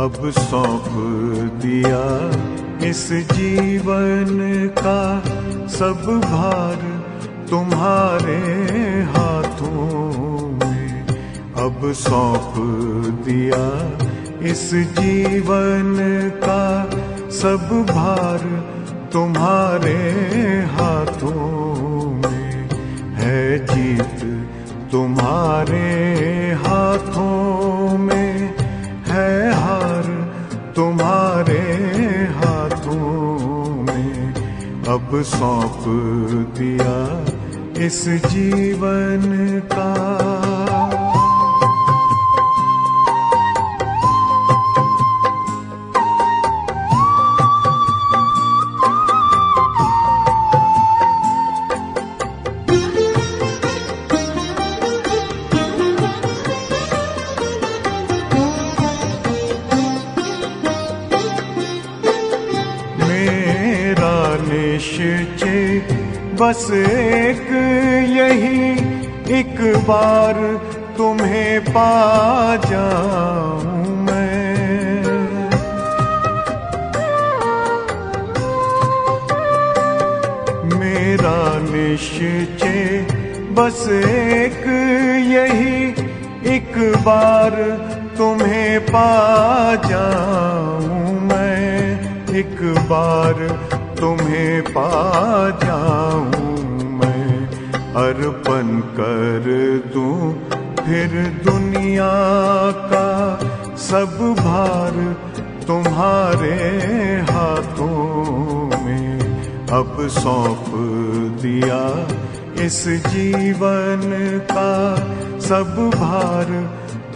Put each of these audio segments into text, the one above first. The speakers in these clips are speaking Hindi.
अब सौंप दिया इस जीवन का सब भार तुम्हारे हाथों में। अब सौंप दिया इस जीवन का सब भार तुम्हारे हाथों में। है जीत तुम्हारे हाथों में, है हार तुम्हारे हाथों में। अब सौंप दिया इस जीवन का। निश्चय बस एक यही, एक बार तुम्हें पा जाऊं मैं। मेरा निश्चय बस एक यही, एक बार तुम्हें पा जाऊं मैं। एक बार तुम्हें पा जाऊं मैं। अर्पण कर दूं फिर दुनिया का सब भार तुम्हारे हाथों में। अब सौंप दिया इस जीवन का सब भार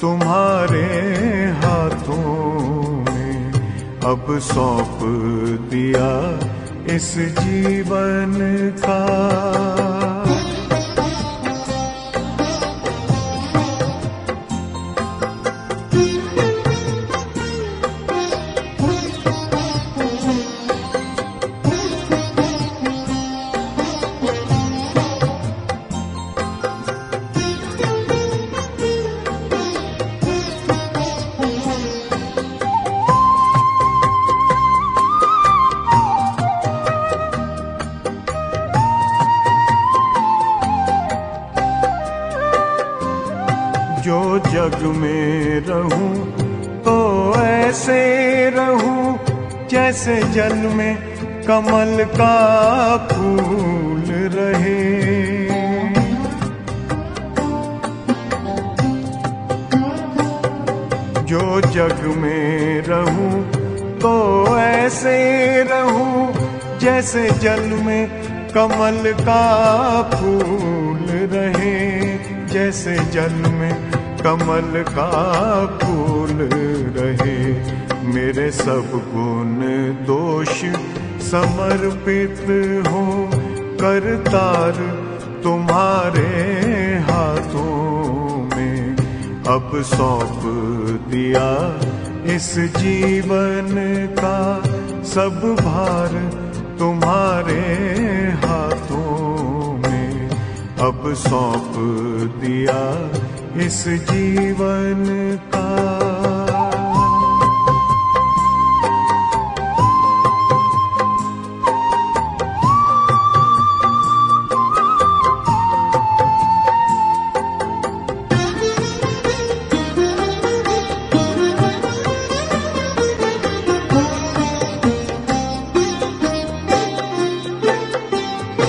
तुम्हारे हाथों में। अब सौंप दिया इस जीवन का। जो जग में रहूं तो ऐसे रहूं जैसे जल में कमल का फूल रहे। जो जग में रहूं तो ऐसे रहूं जैसे जल में कमल का फूल रहे। जैसे जल में कमल का फूल रहे। मेरे सब गुण दोष समर्पित हो करतार तुम्हारे हाथों में। अब सौंप दिया इस जीवन का सब भार तुम्हारे हाथों में। अब सौंप दिया इस जीवन का।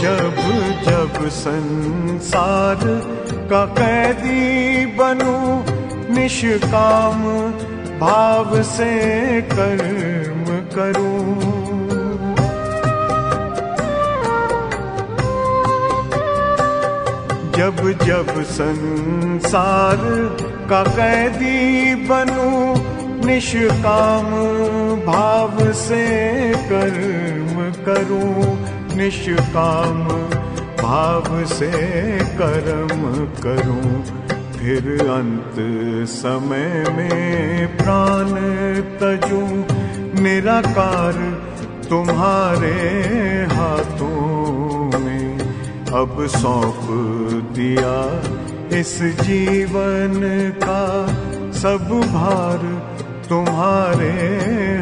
जब जब संसार का कैदी बनूं, निष्काम भाव से कर्म करूं। जब जब संसार का कैदी बनूं, निष्काम भाव से कर्म करूं। निष्काम भाव से कर्म करूं। फिर अंत समय में प्राण तजूं, निराकार तुम्हारे हाथों में। अब सौंप दिया इस जीवन का सब भार तुम्हारे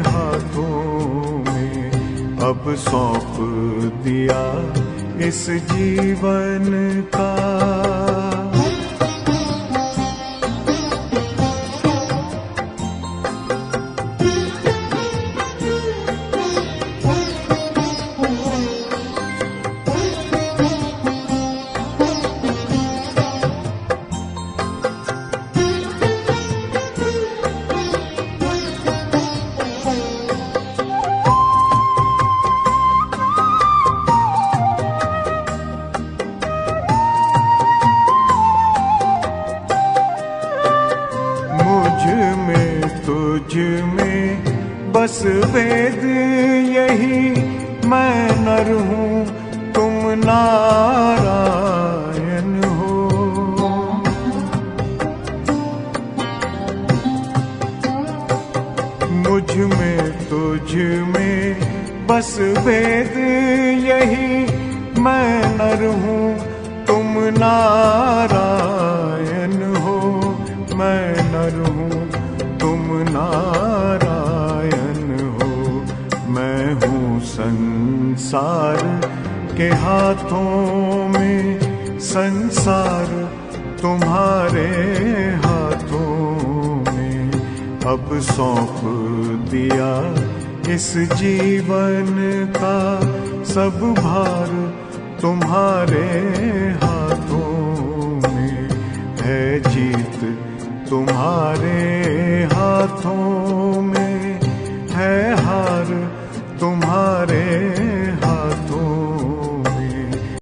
हाथों में अब सौंप दिया इस जीवन का। तुझ में बस वेद यही, मैं नर हूँ तुम नारायण हो। मुझ में तुझ में बस वेद यही, मैं नर हूँ तुम नारायण हो। मैं नर हूँ तुम नारायण हो। मैं हूँ संसार के हाथों में, संसार तुम्हारे हाथों में अब सौंप दिया इस जीवन का। सब भार तुम्हारे हाथ